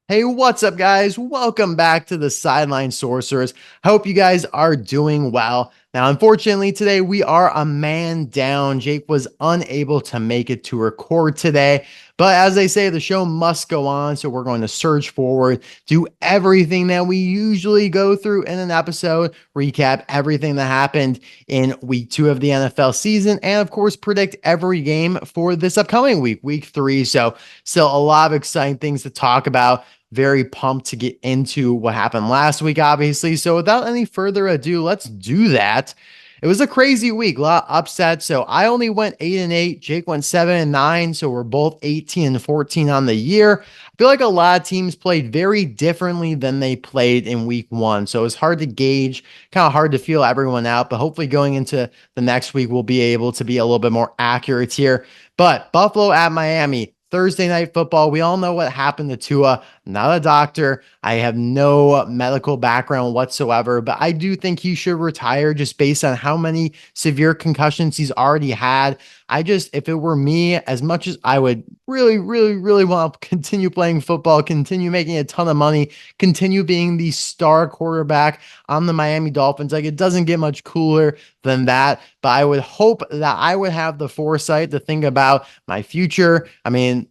Hey, what's up, guys? Welcome back to the Sideline Sorcerers. Hope you guys are doing well. Now, unfortunately, today we are a man down. Jake was unable to make it to record today, but as they say, the show must go on. So we're going to surge forward, do everything that we usually go through in an episode, recap everything that happened in week 2 of the NFL season, and of course, predict every game for this upcoming week, week 3. So, still a lot of exciting things to talk about. Very pumped to get into what happened last week, obviously. So without any further ado, let's do that. It was a crazy week, a lot of upsets. So I only went 8-8. Jake went 7-9. So we're both 18-14 on the year. I feel like a lot of teams played very differently than they played in week 1. So it's hard to gauge, kind of hard to feel everyone out. But hopefully going into the next week, we'll be able to be a little bit more accurate here. But Buffalo at Miami. Thursday night football. We all know what happened to Tua. I'm not a doctor. I have no medical background whatsoever, but I do think he should retire just based on how many severe concussions he's already had. If it were me, as much as I would really, really, really want to continue playing football, continue making a ton of money, continue being the star quarterback on the Miami Dolphins, like it doesn't get much cooler than that. But I would hope that I would have the foresight to think about my future. I mean,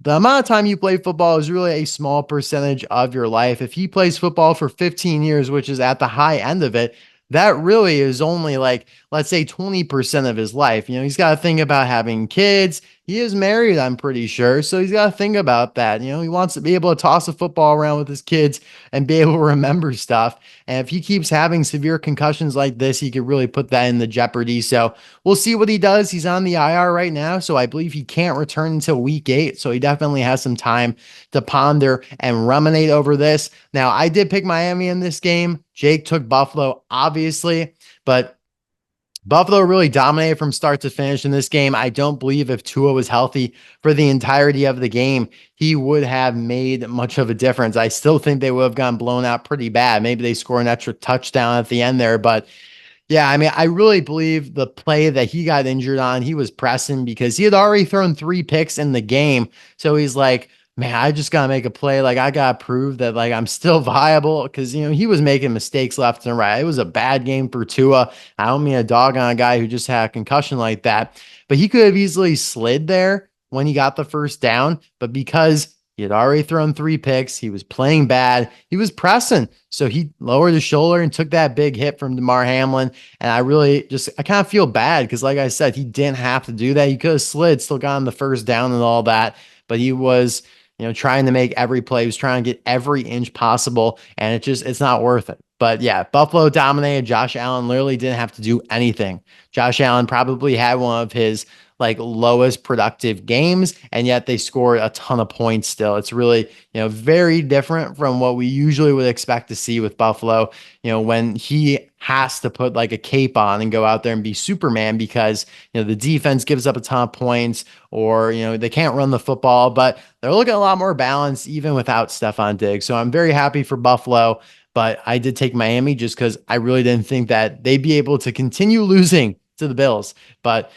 the amount of time you play football is really a small percentage of your life. If he plays football for 15 years, which is at the high end of it, that really is only like, let's say 20% of his life. He's got to think about having kids. He is married, I'm pretty sure. So he's got to think about that. He wants to be able to toss a football around with his kids and be able to remember stuff. And if he keeps having severe concussions like this, he could really put that in the jeopardy. So we'll see what he does. He's on the IR right now. So I believe he can't return until week 8. So he definitely has some time to ponder and ruminate over this. Now, I did pick Miami in this game. Jake took Buffalo, obviously, but Buffalo really dominated from start to finish in this game. I don't believe if Tua was healthy for the entirety of the game, he would have made much of a difference. I still think they would have gotten blown out pretty bad. Maybe they score an extra touchdown at the end there, but yeah, I mean, I really believe the play that he got injured on, he was pressing because he had already thrown 3 picks in the game. So he's like, man, I just got to make a play. Like, I got to prove that, like, I'm still viable because, he was making mistakes left and right. It was a bad game for Tua. I don't mean a dog on a guy who just had a concussion like that, but he could have easily slid there when he got the first down. But because he had already thrown 3 picks, he was playing bad, he was pressing. So he lowered his shoulder and took that big hit from DeMar Hamlin. And I kind of feel bad because, like I said, he didn't have to do that. He could have slid, still gotten the first down and all that. But he was trying to make every play. He was trying to get every inch possible, and it's not worth it. But yeah, Buffalo dominated. Josh Allen literally didn't have to do anything. Josh Allen probably had one of his lowest productive games, and yet they scored a ton of points still. It's really, very different from what we usually would expect to see with Buffalo, when he has to put a cape on and go out there and be Superman because, the defense gives up a ton of points or, they can't run the football, but they're looking a lot more balanced even without Stephon Diggs. So I'm very happy for Buffalo, but I did take Miami just because I really didn't think that they'd be able to continue losing to the Bills. But,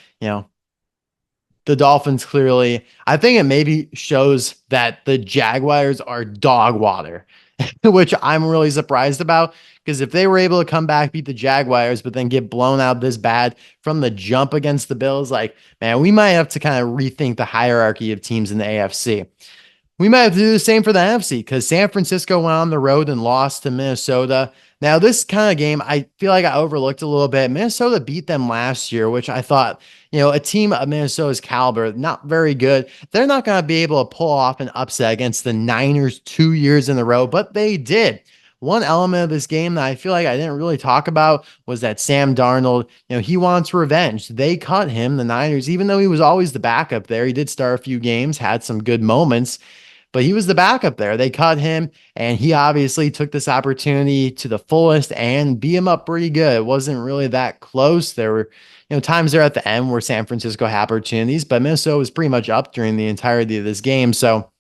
the Dolphins clearly, I think it maybe shows that the Jaguars are dog water, which I'm really surprised about because if they were able to come back, beat the Jaguars, but then get blown out this bad from the jump against the Bills, man, we might have to kind of rethink the hierarchy of teams in the AFC. We might have to do the same for the NFC because San Francisco went on the road and lost to Minnesota. Now, this kind of game, I feel like I overlooked a little bit. Minnesota beat them last year, which I thought, a team of Minnesota's caliber, not very good. They're not going to be able to pull off an upset against the Niners 2 years in a row, but they did. One element of this game that I feel like I didn't really talk about was that Sam Darnold, he wants revenge. They cut him, the Niners, even though he was always the backup there. He did start a few games, had some good moments, but he was the backup there. They cut him, and he obviously took this opportunity to the fullest and beat him up pretty good. It wasn't really that close. There were, times there at the end where San Francisco had opportunities, but Minnesota was pretty much up during the entirety of this game. So,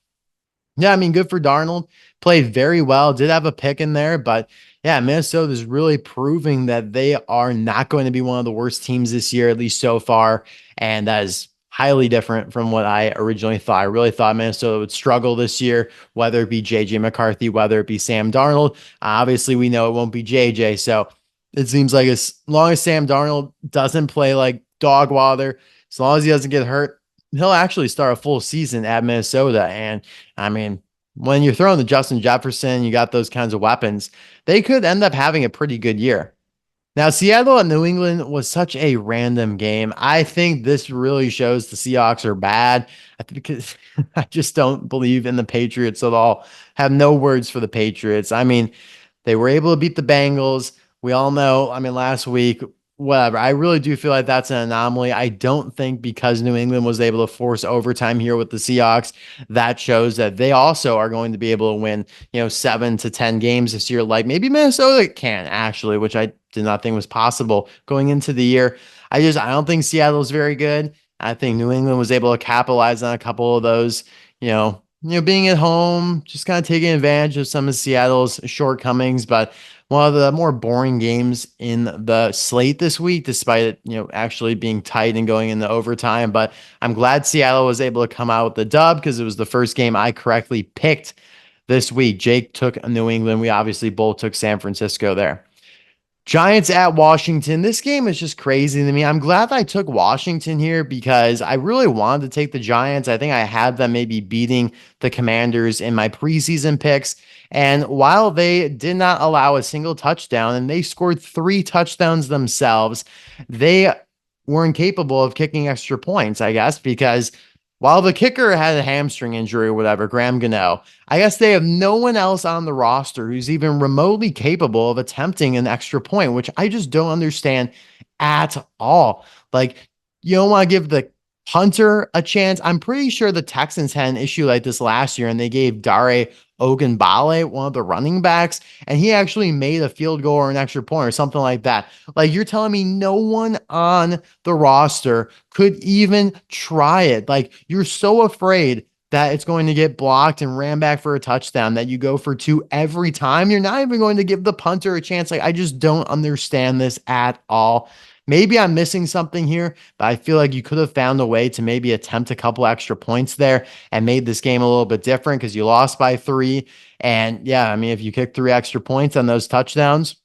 yeah, I mean, good for Darnold. Played very well. Did have a pick in there, but yeah, Minnesota is really proving that they are not going to be one of the worst teams this year, at least so far. And that is highly different from what I originally thought. I really thought Minnesota would struggle this year, whether it be JJ McCarthy, whether it be Sam Darnold. Obviously, we know it won't be JJ. So it seems like as long as Sam Darnold doesn't play like dog water, as long as he doesn't get hurt, he'll actually start a full season at Minnesota. And I mean, when you're throwing the Justin Jefferson, you got those kinds of weapons, they could end up having a pretty good year. Now, Seattle and New England was such a random game. I think this really shows the Seahawks are bad because I just don't believe in the Patriots at all. Have no words for the Patriots. I mean, they were able to beat the Bengals. We all know, I mean, last week, whatever. I really do feel like that's an anomaly. I don't think because New England was able to force overtime here with the Seahawks, that shows that they also are going to be able to win, 7 to 10 games this year. Like maybe Minnesota can actually, which I did not think was possible going into the year. I don't think Seattle's very good. I think New England was able to capitalize on a couple of those, being at home, just kind of taking advantage of some of Seattle's shortcomings. But one of the more boring games in the slate this week, despite it, actually being tight and going into overtime. But I'm glad Seattle was able to come out with the dub because it was the first game I correctly picked this week. Jake took New England. We obviously both took San Francisco there. Giants at Washington. This game is just crazy to me. I'm glad I took Washington here because I really wanted to take the Giants. I think I had them maybe beating the Commanders in my preseason picks. And while they did not allow a single touchdown and they scored 3 touchdowns themselves, they were incapable of kicking extra points, I guess, because while the kicker had a hamstring injury or whatever, Graham Gano, I guess they have no one else on the roster who's even remotely capable of attempting an extra point, which I just don't understand at all. Like, you don't want to give the punter a chance. I'm pretty sure the Texans had an issue like this last year, and they gave Dare Ogunbale, one of the running backs, and he actually made a field goal or an extra point or something like that. Like, you're telling me no one on the roster could even try it. Like, you're so afraid that it's going to get blocked and ran back for a touchdown that you go for 2 every time. You're not even going to give the punter a chance. Like, I just don't understand this at all. Maybe I'm missing something here, but I feel like you could have found a way to maybe attempt a couple extra points there and made this game a little bit different because you lost by 3. And yeah, I mean, if you kick 3 extra points on those touchdowns,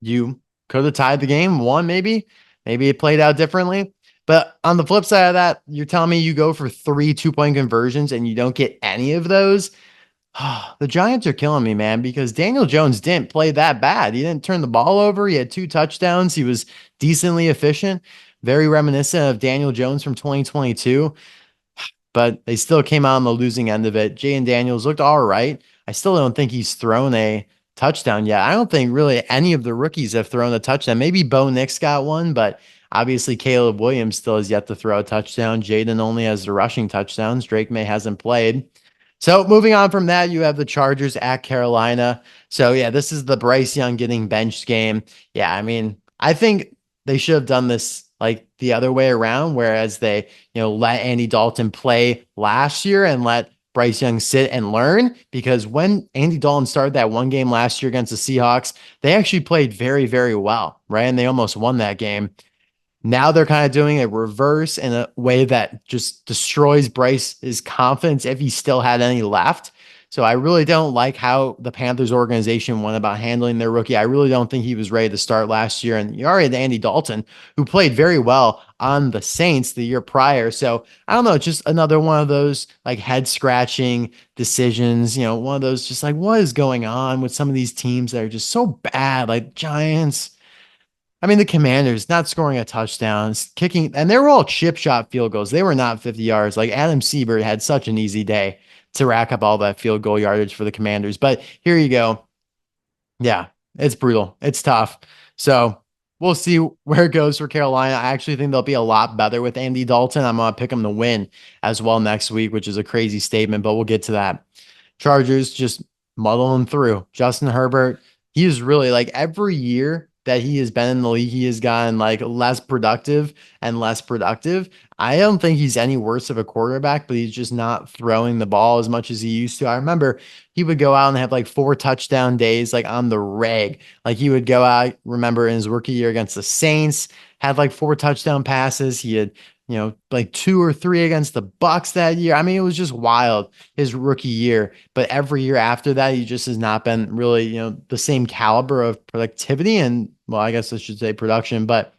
you could have tied the game, won maybe. Maybe it played out differently. But on the flip side of that, you're telling me you go for 3 2-point conversions and you don't get any of those. The Giants are killing me, man, because Daniel Jones didn't play that bad. He didn't turn the ball over. He had 2 touchdowns. He was decently efficient, very reminiscent of Daniel Jones from 2022, but they still came out on the losing end of it. Jaden Daniels looked all right. I still don't think he's thrown a touchdown yet. I don't think really any of the rookies have thrown a touchdown. Maybe Bo Nix got one, but obviously Caleb Williams still has yet to throw a touchdown. Jaden only has the rushing touchdowns. Drake May hasn't played. So moving on from that, you have the Chargers at Carolina. So yeah, this is the Bryce Young getting benched game. Yeah, I mean, I think they should have done this like the other way around, whereas they, let Andy Dalton play last year and let Bryce Young sit and learn, because when Andy Dalton started that one game last year against the Seahawks, they actually played very, very well, right? And they almost won that game. Now they're kind of doing a reverse in a way that just destroys Bryce's confidence if he still had any left. So I really don't like how the Panthers organization went about handling their rookie. I really don't think he was ready to start last year. And you already had Andy Dalton, who played very well on the Saints the year prior. So I don't know, just another one of those like head scratching decisions, one of those just like, what is going on with some of these teams that are just so bad, like Giants. I mean, the Commanders not scoring a touchdown, kicking, and they were all chip shot field goals. They were not 50 yards. Like Adam Siebert had such an easy day to rack up all that field goal yardage for the Commanders. But here you go. Yeah, it's brutal. It's tough. So we'll see where it goes for Carolina. I actually think they'll be a lot better with Andy Dalton. I'm going to pick them to win as well next week, which is a crazy statement, but we'll get to that. Chargers just muddling through. Justin Herbert, he is really like every year that he has been in the league, he has gotten like less productive and less productive. I don't think he's any worse of a quarterback, but he's just not throwing the ball as much as he used to. I remember he would go out and have like 4 touchdown days, like on the reg. Like he would go out, remember in his rookie year against the Saints, had like 4 touchdown passes. He had like 2 or 3 against the Bucks that year. I mean, it was just wild his rookie year. But every year after that, he just has not been really, the same caliber of productivity and, well, I guess I should say production. But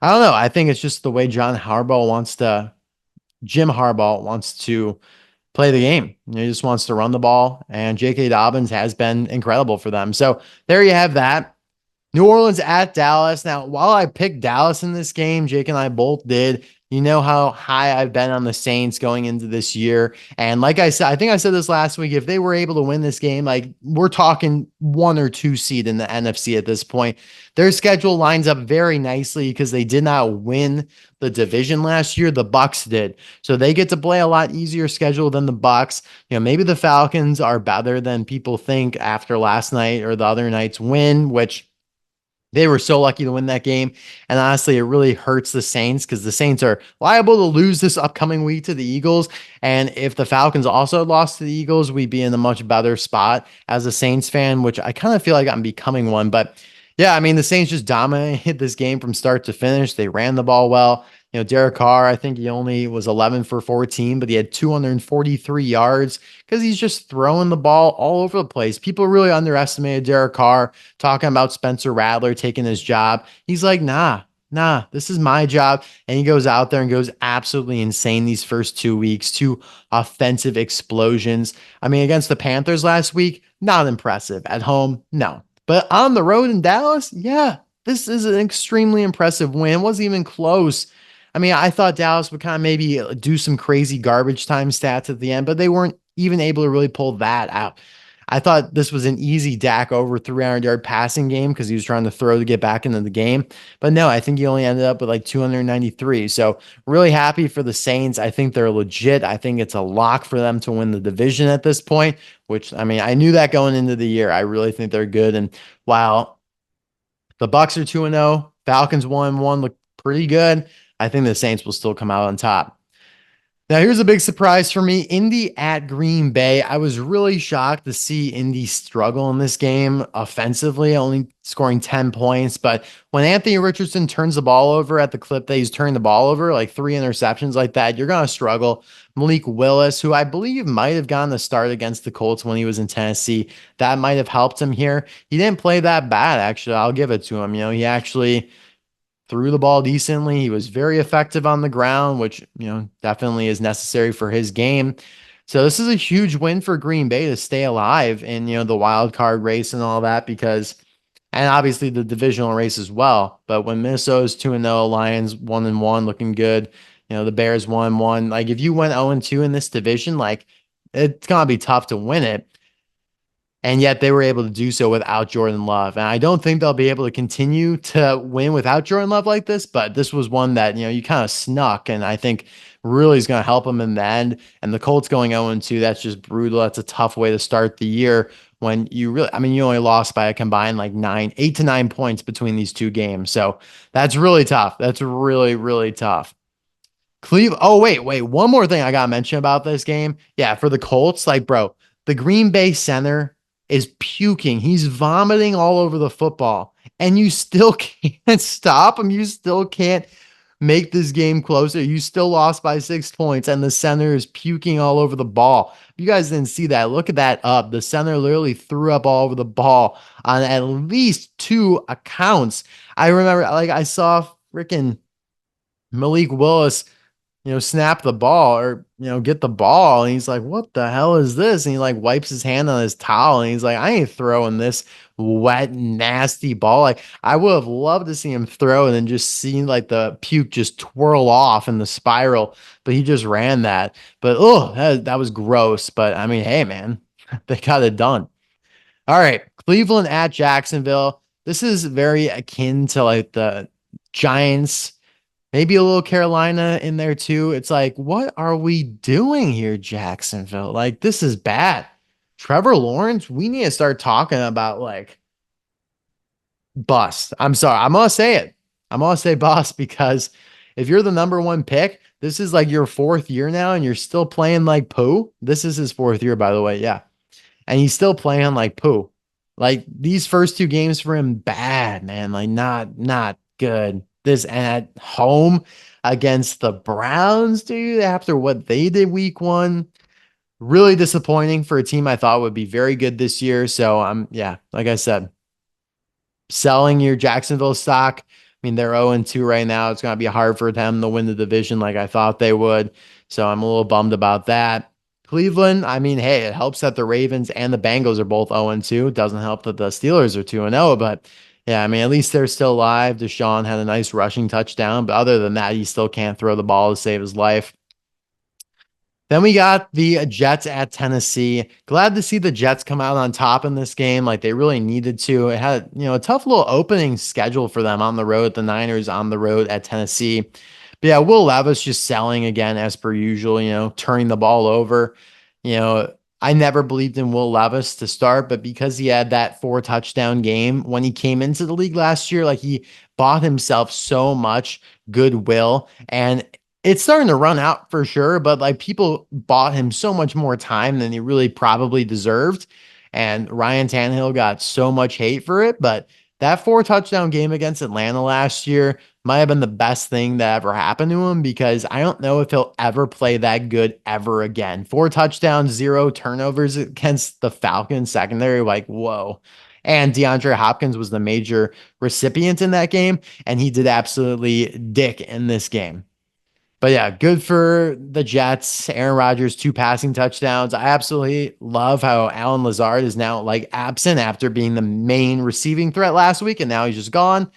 I don't know. I think it's just the way Jim Harbaugh wants to play the game. He just wants to run the ball, and J.K. Dobbins has been incredible for them. So there you have that. New Orleans at Dallas. Now, while I picked Dallas in this game, Jake and I both did. You know how high I've been on the Saints going into this year. And like I said, I think I said this last week, if they were able to win this game, like we're talking 1 or 2 seed in the NFC at this point. Their schedule lines up very nicely because they did not win the division last year. The Bucks did. So they get to play a lot easier schedule than the Bucks. Maybe the Falcons are better than people think after last night or the other night's win, which they were so lucky to win that game. And honestly, it really hurts the Saints because the Saints are liable to lose this upcoming week to the Eagles. And if the Falcons also lost to the Eagles, we'd be in a much better spot as a Saints fan, which I kind of feel like I'm becoming one. But yeah, I mean, the Saints just dominated this game from start to finish. They ran the ball well. Derek Carr, I think he only was 11 for 14, but he had 243 yards because he's just throwing the ball all over the place. People really underestimated Derek Carr, talking about Spencer Rattler taking his job. He's like, nah, this is my job. And he goes out there and goes absolutely insane these first 2 weeks, 2 offensive explosions. I mean, against the Panthers last week, not impressive. At home, no. But on the road in Dallas, yeah, this is an extremely impressive win. It wasn't even close. I mean, I thought Dallas would kind of maybe do some crazy garbage time stats at the end, but they weren't even able to really pull that out. I thought this was an easy Dak over 300-yard passing game because he was trying to throw to get back into the game. But no, I think he only ended up with like 293. So really happy for the Saints. I think they're legit. I think it's a lock for them to win the division at this point, which, I mean, I knew that going into the year. I really think they're good. And while the Bucks are 2-0, Falcons 1-1 look pretty good, I think the Saints will still come out on top. Now, here's a big surprise for me. Indy at Green Bay. I was really shocked to see Indy struggle in this game offensively, only scoring 10 points. But when Anthony Richardson turns the ball over at the clip that he's turned the ball over, like 3 interceptions like that, you're going to struggle. Malik Willis, who I believe might have gotten the start against the Colts when he was in Tennessee, that might have helped him here. He didn't play that bad, actually. I'll give it to him. He actually threw the ball decently. He was very effective on the ground, which, definitely is necessary for his game. So this is a huge win for Green Bay to stay alive in, the wild card race and all that and obviously the divisional race as well. But when Minnesota's 2-0, Lions 1-1 looking good, the Bears 1-1, like if you went 0-2 in this division, like it's going to be tough to win it. And yet they were able to do so without Jordan Love. And I don't think they'll be able to continue to win without Jordan Love like this, but this was one that, you kind of snuck and I think really is going to help them in the end. And the Colts going 0-2, that's just brutal. That's a tough way to start the year when you only lost by a combined like 8 to 9 points between these two games. So that's really tough. That's really, really tough. Cleveland. Oh, wait. One more thing I got to mention about this game. Yeah, for the Colts, like, bro, the Green Bay center is puking. He's vomiting all over the football, and you still can't stop him. You still can't make this game closer. You still lost by 6 points, and the center is puking all over the ball. If you guys didn't see that, look at that up. The center literally threw up all over the ball on at least 2 accounts. I remember, like, I saw freaking Malik Willis snap the ball or, get the ball. And he's like, what the hell is this? And he like wipes his hand on his towel and he's like, I ain't throwing this wet, nasty ball. Like I would have loved to see him throw and then just seen like the puke just twirl off in the spiral, but he just ran that. But that was gross. But I mean, hey man, they got it done. All right. Cleveland at Jacksonville. This is very akin to like the Giants, maybe a little Carolina in there too. It's like, what are we doing here, Jacksonville? Like, this is bad. Trevor Lawrence, we need to start talking about like bust. I'm sorry. I'm going to say it. I'm going to say bust because if you're the number 1 pick, this is like your 4th year now and you're still playing like poo. This is his 4th year, by the way. Yeah. And he's still playing like poo. Like these first 2 games for him, bad, man. Like not good. this at home against the Browns, dude, after what they did week one. Really disappointing for a team I thought would be very good this year. So yeah, like I said, selling your Jacksonville stock. I mean, they're 0-2 right now. It's going to be hard for them to win the division like I thought they would. So I'm a little bummed about that. Cleveland, I mean, hey, it helps that the Ravens and the Bengals are both 0-2. It doesn't help that the Steelers are 2-0, but yeah, I mean, at least they're still alive. Deshaun had a nice rushing touchdown, but other than that, he still can't throw the ball to save his life. Then we got the Jets at Tennessee. Glad to see the Jets come out on top in this game like they really needed to. It had, a tough little opening schedule for them on the road. The Niners on the road at Tennessee. But yeah, Will Levis just selling again as per usual, turning the ball over. I never believed in Will Levis to start, but because he had that 4 touchdown game when he came into the league last year, like he bought himself so much goodwill, and it's starting to run out for sure, but like people bought him so much more time than he really probably deserved. And Ryan Tannehill got so much hate for it. But that 4 touchdown game against Atlanta last year might have been the best thing that ever happened to him, because I don't know if he'll ever play that good ever again. 4 touchdowns, 0 turnovers against the Falcons secondary. Like, whoa. And DeAndre Hopkins was the major recipient in that game, and he did absolutely dick in this game. But yeah, good for the Jets. Aaron Rodgers, 2 passing touchdowns. I absolutely love how Allen Lazard is now like absent after being the main receiving threat last week, and now he's just gone.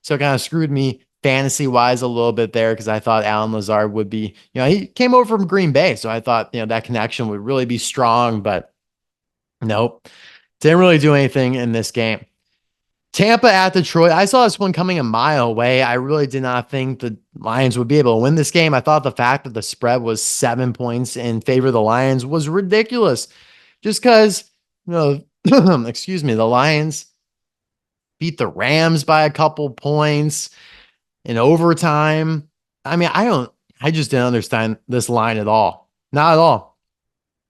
So it kind of screwed me fantasy wise a little bit there, because I thought Allen Lazard would be, he came over from Green Bay. So I thought, that connection would really be strong, but nope, didn't really do anything in this game. Tampa at Detroit. I saw this one coming a mile away. I really did not think the Lions would be able to win this game. I thought the fact that the spread was 7 points in favor of the Lions was ridiculous. Just because, excuse me, the Lions beat the Rams by a couple points in overtime. I mean, I just didn't understand this line at all. Not at all.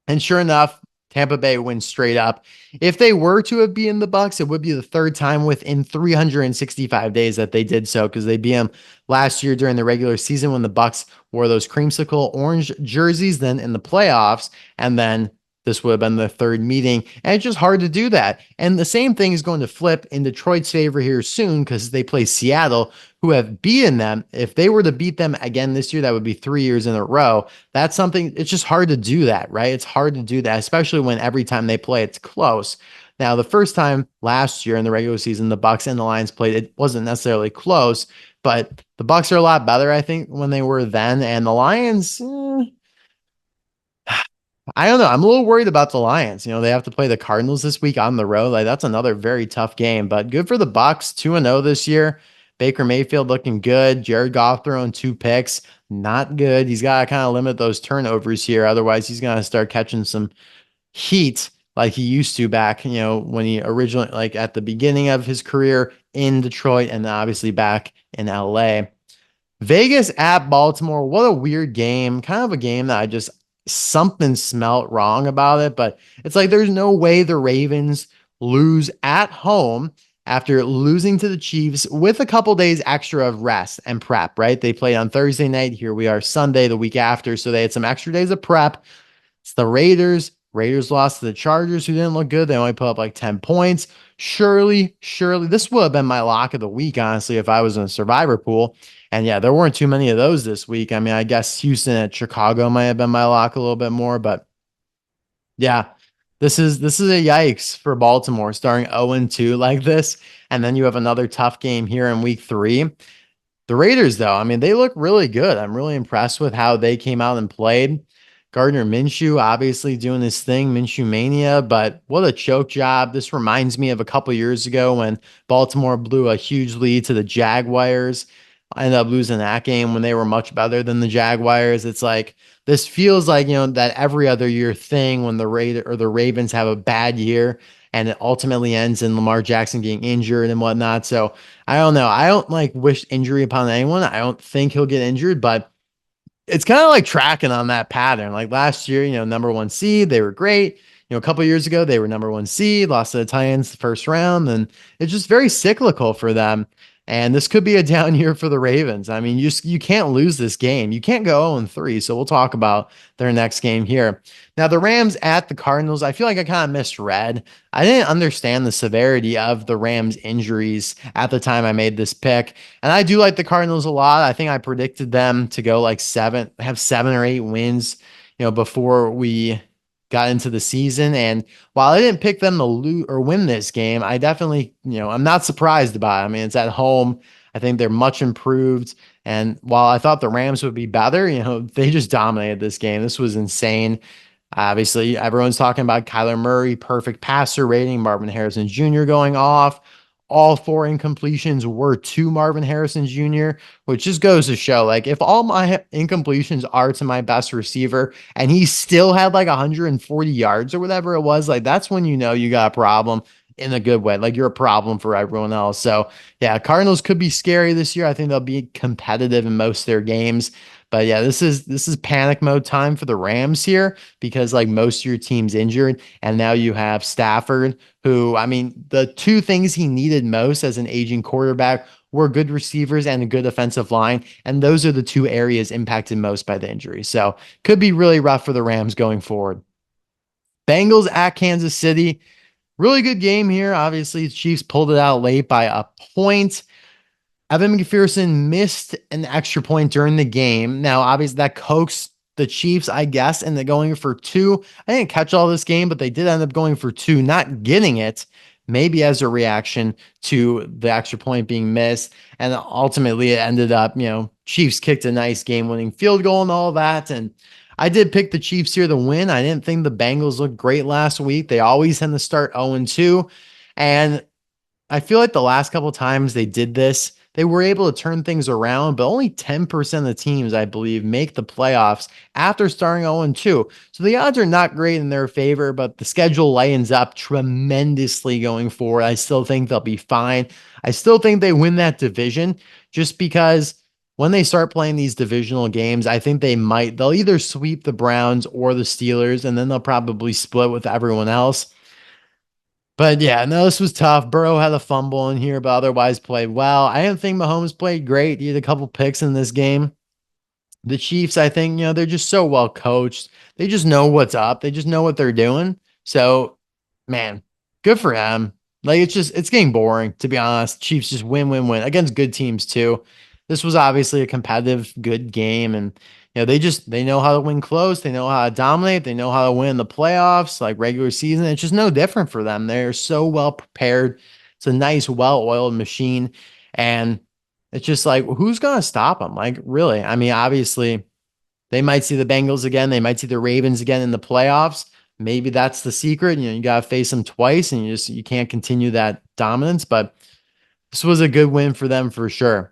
And sure enough, Tampa Bay wins straight up. If they were to have beaten the Bucks, it would be the third time within 365 days that they did so, because they beat them last year during the regular season when the Bucks wore those creamsicle orange jerseys, then in the playoffs, and then this would have been the third meeting. And it's just hard to do that. And the same thing is going to flip in Detroit's favor here soon, because they play Seattle, who have beaten them. If they were to beat them again this year, that would be 3 years in a row. That's something, it's just hard to do that, right? It's hard to do that, especially when every time they play, it's close. Now, the first time last year in the regular season, the Bucks and the Lions played, it wasn't necessarily close, but the Bucks are a lot better, I think, when they were then. And the Lions, I don't know. I'm a little worried about the Lions. They have to play the Cardinals this week on the road. Like, that's another very tough game, but good for the Bucks, 2-0 this year. Baker Mayfield looking good. Jared Goff throwing 2 picks. Not good. He's got to kind of limit those turnovers here. Otherwise, he's going to start catching some heat like he used to back, when he originally, like at the beginning of his career in Detroit, and obviously back in LA. Vegas at Baltimore. What a weird game. Kind of a game that something smelt wrong about it, but it's like there's no way the Ravens lose at home after losing to the Chiefs with a couple days extra of rest and prep, right? They played on Thursday night. Here we are Sunday, the week after. So they had some extra days of prep. It's the Raiders. Raiders lost to the Chargers, who didn't look good. They only put up like 10 points. Surely, this would have been my lock of the week, honestly, if I was in a survivor pool. And yeah, there weren't too many of those this week. I mean, I guess Houston at Chicago might have been my lock a little bit more, but yeah, this is a yikes for Baltimore starting 0-2 like this. And then you have another tough game here in week 3. The Raiders, though, I mean, they look really good. I'm really impressed with how they came out and played. Gardner Minshew obviously doing his thing, Minshew mania, but what a choke job. This reminds me of a couple years ago when Baltimore blew a huge lead to the Jaguars. I ended up losing that game when they were much better than the Jaguars. It's like, this feels like, that every other year thing when the Ravens have a bad year, and it ultimately ends in Lamar Jackson getting injured and whatnot. So I don't know. I don't like wish injury upon anyone. I don't think he'll get injured, but it's kind of like tracking on that pattern. Like last year, number 1 seed, they were great. A couple years ago, they were number 1 seed, lost to the Titans the first round, and it's just very cyclical for them. And this could be a down year for the Ravens. I mean, you can't lose this game. You can't go 0-3. So we'll talk about their next game here. Now, the Rams at the Cardinals, I feel like I kind of misread. I didn't understand the severity of the Rams injuries at the time I made this pick. And I do like the Cardinals a lot. I think I predicted them to go like have 7 or 8 wins, before we got into the season. And while I didn't pick them to lose or win this game, I definitely, I'm not surprised about it. I mean, it's at home. I think they're much improved. And while I thought the Rams would be better, they just dominated this game. This was insane. Obviously, everyone's talking about Kyler Murray, perfect passer rating, Marvin Harrison Jr. going off. All 4 incompletions were to Marvin Harrison Jr., which just goes to show, like, if all my incompletions are to my best receiver and he still had like 140 yards or whatever it was, like, that's when you got a problem in a good way. Like, you're a problem for everyone else. So, yeah, Cardinals could be scary this year. I think they'll be competitive in most of their games. But yeah, this is panic mode time for the Rams here because like most of your team's injured, and now you have Stafford, who, I mean, the two things he needed most as an aging quarterback were good receivers and a good offensive line, and those are the two areas impacted most by the injury. So could be really rough for the Rams going forward. Bengals at Kansas City, really good game here. Obviously, the Chiefs pulled it out late by a point. Evan McPherson missed an extra point during the game. Now, obviously, that coaxed the Chiefs, I guess, and they're going for two. I didn't catch all this game, but they did end up going for two, not getting it, maybe as a reaction to the extra point being missed. And ultimately, it ended up, Chiefs kicked a nice game-winning field goal and all that. And I did pick the Chiefs here to win. I didn't think the Bengals looked great last week. They always tend to start 0-2. And I feel like the last couple of times they did this, they were able to turn things around, but only 10% of the teams, I believe, make the playoffs after starting 0-2. So the odds are not great in their favor, but the schedule lightens up tremendously going forward. I still think they'll be fine. I still think they win that division just because when they start playing these divisional games, I think they'll either sweep the Browns or the Steelers, and then they'll probably split with everyone else. But yeah, no, this was tough. Burrow had a fumble in here, but otherwise played well. I didn't think Mahomes played great. He had a couple picks in this game. The Chiefs, I think, they're just so well coached. They just know what's up. They just know what they're doing. So, man, good for them. Like, it's getting boring, to be honest. Chiefs just win, win, win against good teams, too. This was obviously a competitive, good game. And, they know how to win close. They know how to dominate. They know how to win the playoffs, like regular season. It's just no different for them. They're so well prepared. It's a nice, well-oiled machine. And it's just like, who's going to stop them? Like, really? I mean, obviously, they might see the Bengals again. They might see the Ravens again in the playoffs. Maybe that's the secret. You got to face them twice, and you can't continue that dominance. But this was a good win for them for sure.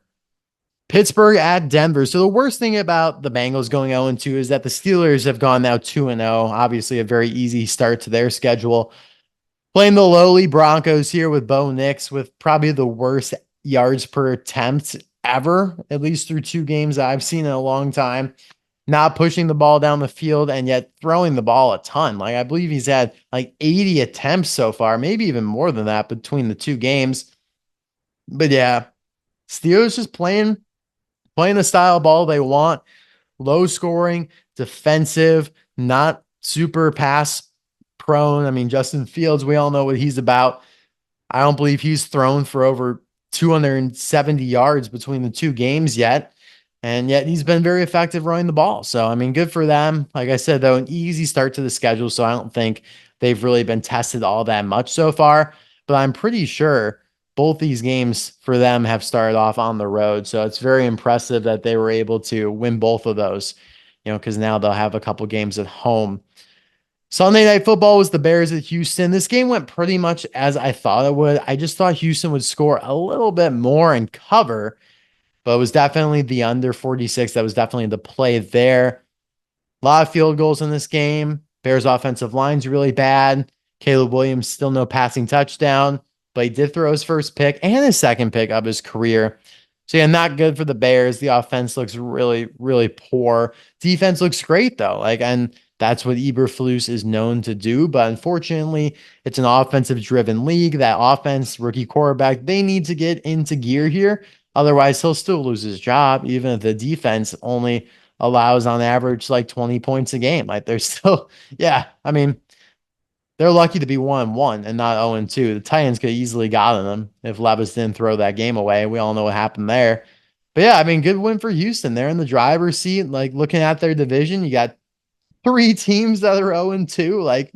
Pittsburgh at Denver. So the worst thing about the Bengals going 0-2 is that the Steelers have gone now 2-0. Obviously, a very easy start to their schedule. Playing the lowly Broncos here with Bo Nix with probably the worst yards per attempt ever, at least through 2 games I've seen in a long time. Not pushing the ball down the field and yet throwing the ball a ton. Like, I believe he's had like 80 attempts so far, maybe even more than that between the 2 games. But yeah, Steelers just playing the style of ball they want. Low scoring, defensive, not super pass prone. I mean, Justin Fields, we all know what he's about. I don't believe he's thrown for over 270 yards between the 2 games yet. And yet he's been very effective running the ball. So, I mean, good for them. Like I said, though, an easy start to the schedule. So I don't think they've really been tested all that much so far. But I'm pretty sure both these games for them have started off on the road. So it's very impressive that they were able to win both of those, because now they'll have a couple games at home. Sunday Night Football was the Bears at Houston. This game went pretty much as I thought it would. I just thought Houston would score a little bit more and cover, but it was definitely the under 46. That was definitely the play there. A lot of field goals in this game. Bears offensive line's really bad. Caleb Williams still no passing touchdown, but he did throw his first pick and his second pick of his career. So yeah, not good for the Bears. The offense looks really, really poor. Defense looks great though. And That's what Eberflus is known to do. But unfortunately, it's an offensive driven league. That offense, rookie quarterback, they need to get into gear here. Otherwise, he'll still lose his job, even if the defense only allows on average like 20 points a game. Like they're still, yeah, I mean, they're lucky to be 1-1 and not 0-2. The Titans could have easily gotten them if Levis didn't throw that game away. We all know what happened there. But yeah, I mean, good win for Houston. They're in the driver's seat. Like looking at their division, you got three teams that are 0-2. Like,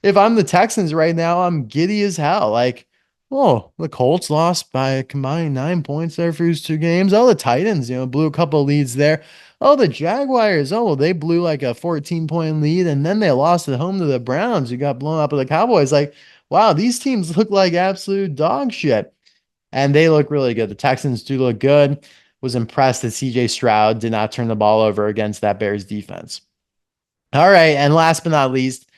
if I'm the Texans right now, I'm giddy as hell. Like, oh, the Colts lost by a combined 9 points there for these two games. Oh, the Titans, blew a couple of leads there. Oh, the Jaguars, oh, they blew like a 14-point lead, and then they lost at home to the Browns, who got blown up by the Cowboys. Like, wow, these teams look like absolute dog shit. And they look really good. The Texans do look good. Was impressed that CJ Stroud did not turn the ball over against that Bears defense. All right. And last but not least,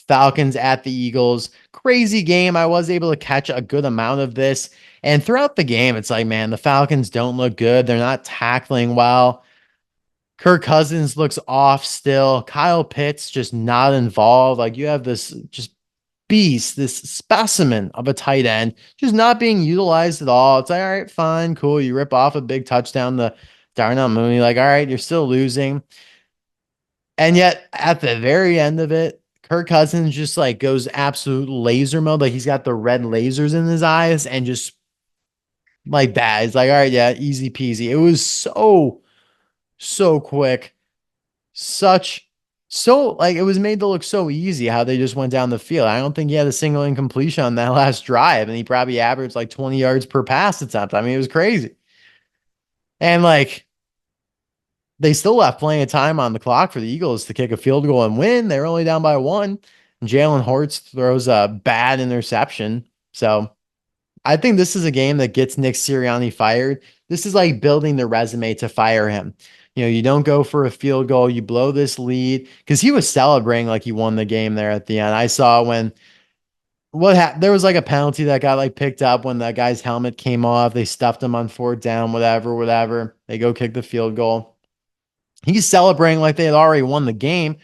Falcons at the Eagles. Crazy game. I was able to catch a good amount of this. And throughout the game, it's like, man, the Falcons don't look good. They're not tackling well. Kirk Cousins looks off still. Kyle Pitts just not involved. Like you have this just beast, this specimen of a tight end, just not being utilized at all. It's like, all right, fine, cool. You rip off a big touchdown to Darnell Mooney. Like, all right, you're still losing. And yet at the very end of it, Kirk Cousins just like goes absolute laser mode. Like he's got the red lasers in his eyes and just like that. It's like, all right, yeah, easy peasy. It was so quick. Like it was made to look so easy how they just went down the field. I don't think he had a single incompletion on that last drive, and he probably averaged like 20 yards per pass attempt. I mean, it was crazy. And like they still left plenty of time on the clock for the Eagles to kick a field goal and win. They're only down by one. And Jalen Hurts throws a bad interception. So I think this is a game that gets Nick Sirianni fired. This is like building the resume to fire him. You don't go for a field goal, you blow this lead because he was celebrating like he won the game there at the end. I saw when there was like a penalty that got like picked up when that guy's helmet came off. They stuffed him on 4th down, whatever. They go kick the field goal. He's celebrating like they had already won the game.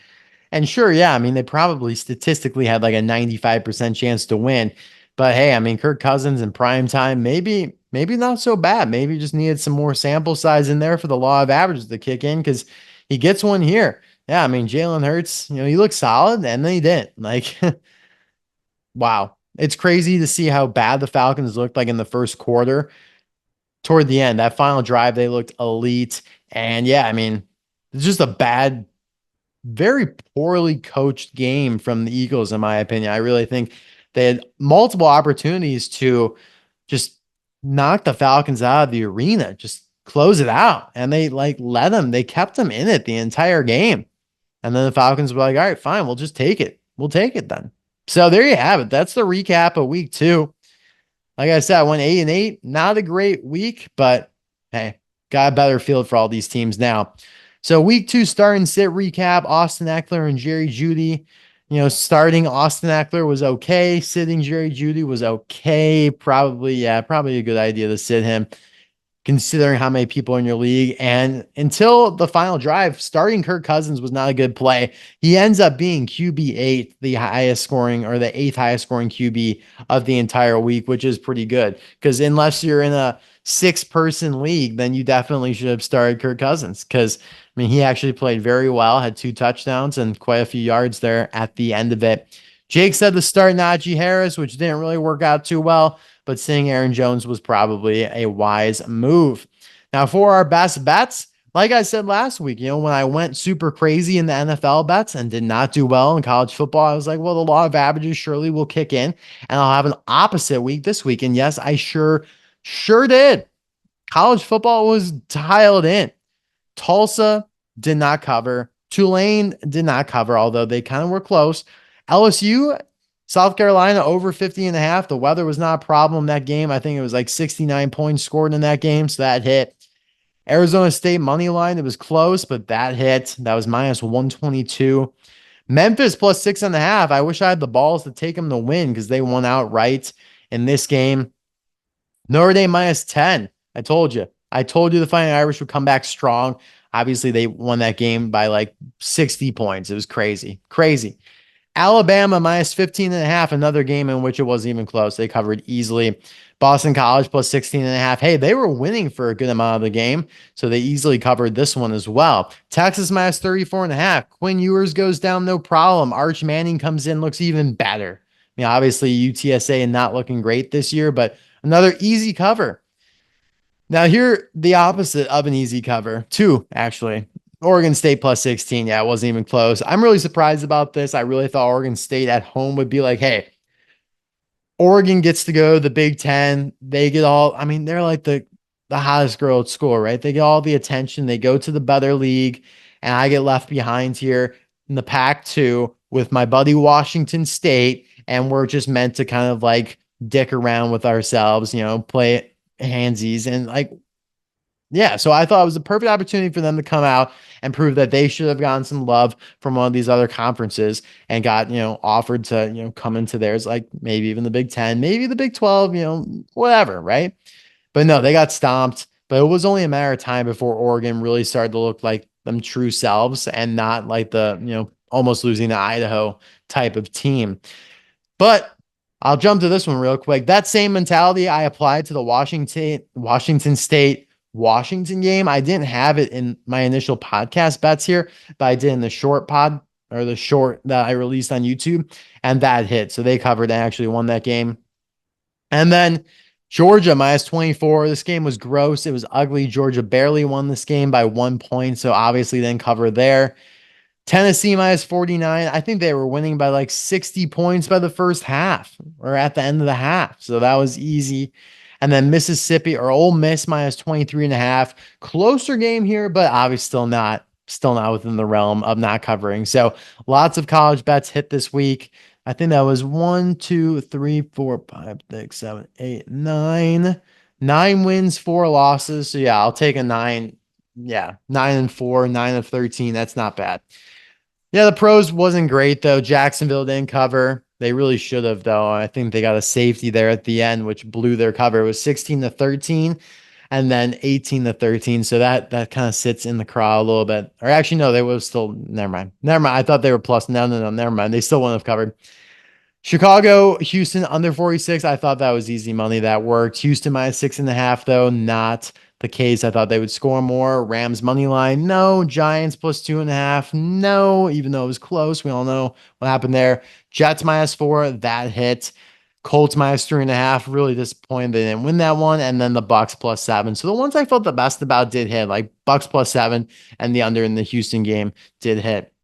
And sure, yeah, I mean, they probably statistically had like a 95% chance to win. But hey, I mean, Kirk Cousins in prime time, maybe not so bad. Maybe just needed some more sample size in there for the law of averages to kick in because he gets one here. Yeah, I mean, Jalen Hurts, he looked solid and then he didn't. Like, wow. It's crazy to see how bad the Falcons looked like in the first quarter. Toward the end, that final drive, they looked elite. And yeah, I mean, it's just a bad, very poorly coached game from the Eagles, in my opinion. I really think they had multiple opportunities to just knock the Falcons out of the arena, just close it out. And they they kept them in it the entire game. And then the Falcons were like, all right, fine, we'll just take it. We'll take it then. So there you have it. That's the recap of week 2. Like I said, I went 8-8. Not a great week, but hey, got a better field for all these teams now. So week 2 start and sit recap, Austin Eckler and Jerry Jeudy. Starting Austin Eckler was okay. Sitting Jerry Jeudy was okay. Probably a good idea to sit him, considering how many people in your league. And until the final drive, starting Kirk Cousins was not a good play. He ends up being QB8, the highest scoring or the 8th highest scoring QB of the entire week, which is pretty good. Because unless you're in a 6-person league, then you definitely should have started Kirk Cousins. Because I mean, he actually played very well, had 2 touchdowns and quite a few yards there at the end of it. Jake said to start Najee Harris, which didn't really work out too well, but seeing Aaron Jones was probably a wise move. Now, for our best bets, like I said last week, when I went super crazy in the NFL bets and did not do well in college football, I was like, well, the law of averages surely will kick in and I'll have an opposite week this week. And yes, I sure did. College football was dialed in. Tulsa did not cover. Tulane did not cover, although they kind of were close. LSU, South Carolina over 50.5. The weather was not a problem in that game. I think it was like 69 points scored in that game, so that hit. Arizona State money line, it was close, but that hit. That was minus 122. Memphis plus 6.5. I wish I had the balls to take them to win because they won outright in this game. Notre Dame minus 10. I told you the Fighting Irish would come back strong. Obviously, they won that game by like 60 points. It was crazy, crazy. Alabama minus 15 and a half, another game in which it wasn't even close. They covered easily. Boston College plus 16 and a half. Hey, they were winning for a good amount of the game, so they easily covered this one as well. Texas minus 34 and a half. Quinn Ewers goes down, no problem. Arch Manning comes in, looks even better. I mean, obviously UTSA not looking great this year, but another easy cover. Now, here, the opposite of an easy cover, two, actually. Oregon State plus 16. Yeah, it wasn't even close. I'm really surprised about this. I really thought Oregon State at home would be like, hey, Oregon gets to go to the Big Ten. They get all, I mean, they're like the hottest girl at school, right? They get all the attention. They go to the better league, and I get left behind here in the Pac-2 with my buddy Washington State, and we're just meant to kind of like dick around with ourselves, play handsies and like yeah, so I thought it was a perfect opportunity for them to come out and prove that they should have gotten some love from one of these other conferences and got, offered to, come into theirs, like maybe even the Big 10, maybe the Big 12, whatever, right? But no, they got stomped. But it was only a matter of time before Oregon really started to look like them true selves and not like the, almost losing to Idaho type of team. But I'll jump to this one real quick. That same mentality I applied to the Washington State Washington game. I didn't have it in my initial podcast bets here, but I did in the short pod or the short that I released on YouTube, and that hit. So they covered and actually won that game. And then Georgia minus 24. This game was gross. It was ugly. Georgia barely won this game by 1 point. So obviously then cover there. Tennessee minus 49. I think they were winning by like 60 points by the first half or at the end of the half. So that was easy. And then Mississippi or Ole Miss minus 23 and a half. Closer game here, but obviously still not within the realm of not covering. So lots of college bets hit this week. I think that was 1, 2, 3, 4, 5, 6, 7, 8, 9. 9 wins, 4 losses. So yeah, I'll take a 9. Yeah, 9-4, 9 of 13. That's not bad. Yeah, the pros wasn't great though. Jacksonville didn't cover. They really should have though. I think they got a safety there at the end, which blew their cover. It was 16-13 and then 18-13. So that kind of sits in the craw a little bit. Or actually, no, they were still never mind. Never mind. I thought they were plus. No, never mind. They still wouldn't have covered. Chicago, Houston under 46. I thought that was easy money. That worked. Houston minus 6.5, though. Not the case. I thought they would score more. Rams money line. No. Giants plus 2.5. No. Even though it was close. We all know what happened there. Jets minus 4. That hit. Colts minus 3.5. Really disappointed they didn't win that one. And then the Bucks plus 7. So the ones I felt the best about did hit. Like Bucks plus 7 and the under in the Houston game did hit.